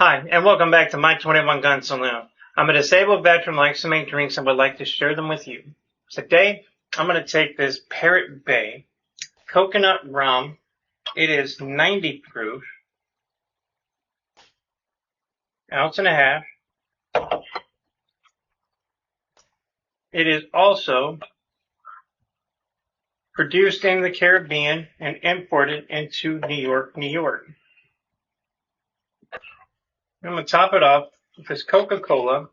Hi, and welcome back to my 21 Gun Saloon. I'm a disabled veteran who likes to make drinks and would like to share them with you. Today, I'm going to take this Parrot Bay coconut rum. It is 90 proof, ounce and a half. It is also produced in the Caribbean and imported into New York, New York. I'm going to top it off with this Coca-Cola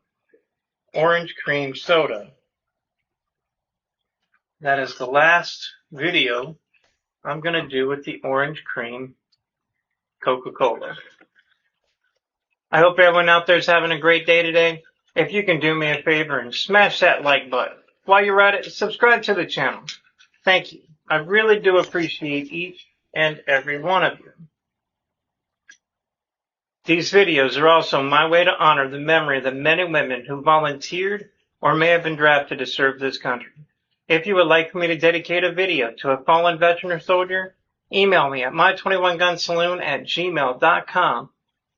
orange cream soda. That is the last video I'm going to do with the orange cream Coca-Cola. I hope everyone out there is having a great day today. If you can do me a favor and smash that like button. While you're at it, subscribe to the channel. Thank you. I really do appreciate each and every one of you. These videos are also my way to honor the memory of the men and women who volunteered or may have been drafted to serve this country. If you would like me to dedicate a video to a fallen veteran or soldier, email me at my21gunsaloon@gmail.com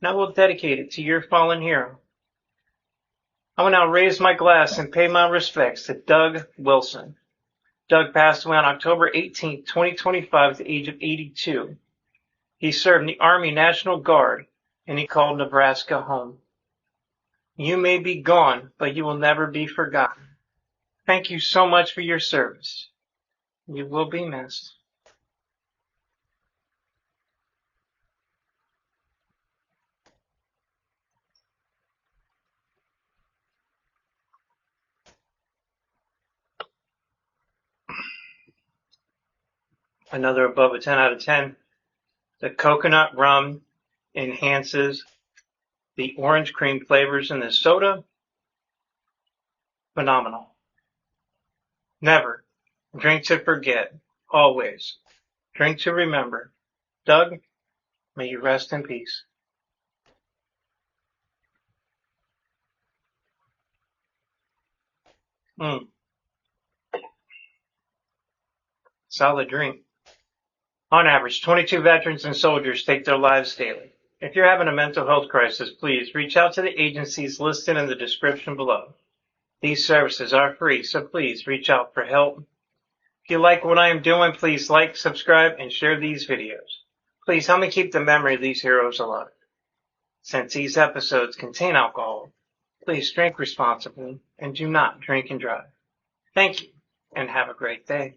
and I will dedicate it to your fallen hero. I will now raise my glass and pay my respects to Doug Wilson. Doug passed away on October 18, 2025 at the age of 82. He served in the Army National Guard and he called Nebraska home. You may be gone, but you will never be forgotten. Thank you so much for your service. You will be missed. Another above a 10 out of 10. The coconut rum enhances the orange cream flavors in the soda. Phenomenal. Never drink to forget. Always drink to remember. Doug, may you rest in peace. Solid drink. On average, 22 veterans and soldiers take their lives daily. If you're having a mental health crisis, please reach out to the agencies listed in the description below. These services are free, so please reach out for help. If you like what I am doing, please like, subscribe, and share these videos. Please help me keep the memory of these heroes alive. Since these episodes contain alcohol, please drink responsibly and do not drink and drive. Thank you, and have a great day.